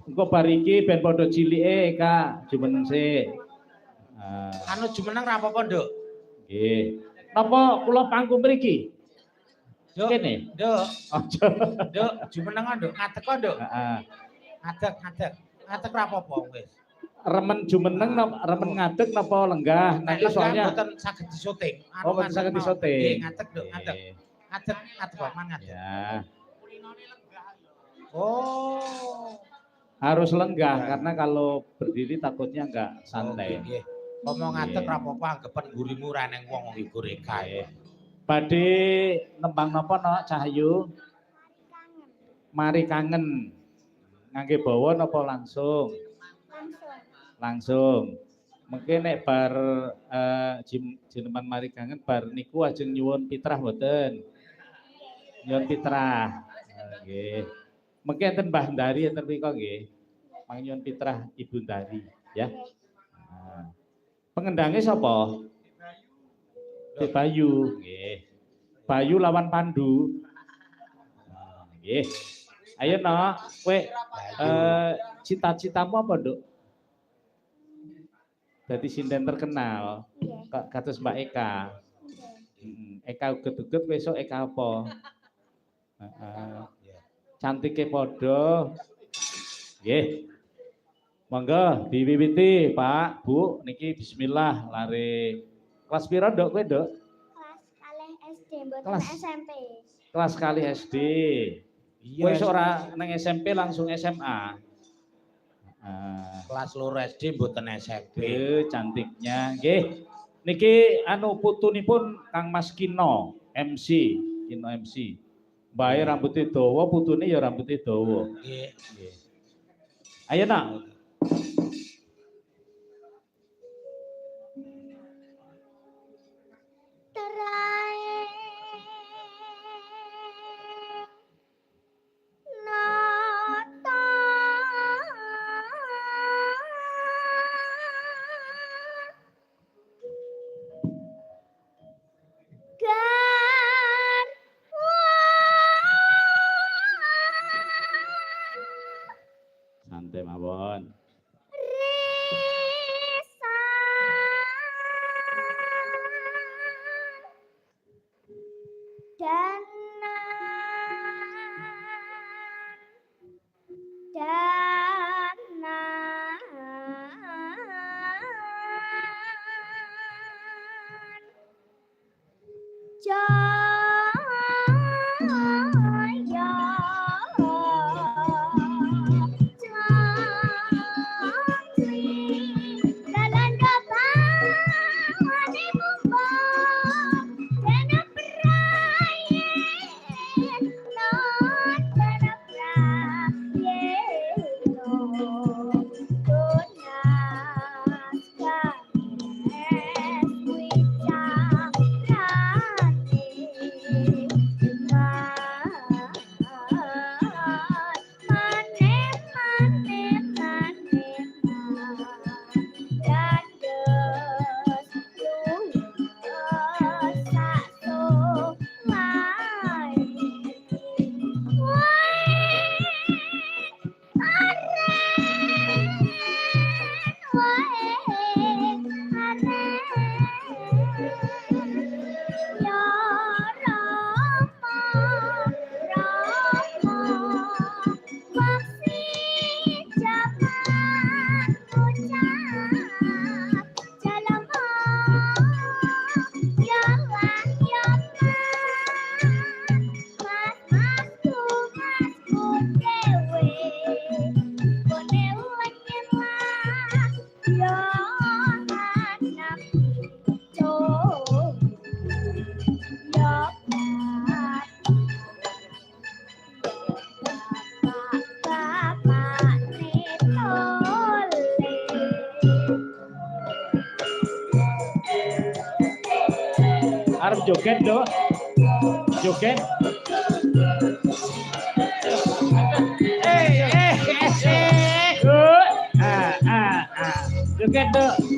Engko bar iki ben padha cilike Kak, jumeneng sik. Anu jumeneng ra apa-apa, Nduk. Nggih. Napa kula pangku mriki? Nduk. Kene. Nduk. Aja. Nduk, jumeneng Nduk, ngadeg kok, Nduk. Heeh. Ngadeg. Ngadeg ra apa-apa wis. Remen jumeneng remen ngadeg napa lenggah? Nanti soalnya mboten saged disyuting. Oh, mboten saged disyuting. Nggih, ngadeg, Nduk, ngadeg. Ngadeg kok, man ngadeg. Ya. Oh. Harus lenggah karena kalau berdiri takutnya enggak santai. Nggih. Ngomong ngadeg ra apa-apa anggepen gurimu ra ning wong nggih kae. Badhe nembang napa no Cahyu? Mari kangen. Ngangge bawa napa langsung? Langsung. Mungkin nek bar jineman mari kangen bar niku ajeng nyuwun pitrah mboten? Nyuwun pitrah. Nggih. Mungkin enten Mbah Ndari enten mriko nggih. Mangnyuwun pitrah Ibu Ndari ya. Nah. Pengendangnya sapa? Bayu, nggih. Bayu lawan Pandu. Nggih. Ayo no, kowe cita-citamu apa, Nduk? Dadi sinden terkenal. Kados Mbak Eka. Eka uget-uget besok Eka apa? Cantike padha. Nggih. Monggo diwiwiti, Pak, Bu, niki bismillah lare. Kelas pira, Nduk, kowe, Nduk? Kelas SMP. Kelas kali SD. Kowe ora nang SMP langsung SMA. Kelas loro SD mboten SMP. Cantiknya. Nggih. Niki anu putunipun Kang Mas Kino, MC, Kino MC. Mbae rambutnya dawa, putune ya rambutnya dawa. Nggih. Ayo nak. Santai mawon. Arep joget, Dok. Joget. Joget, Dok.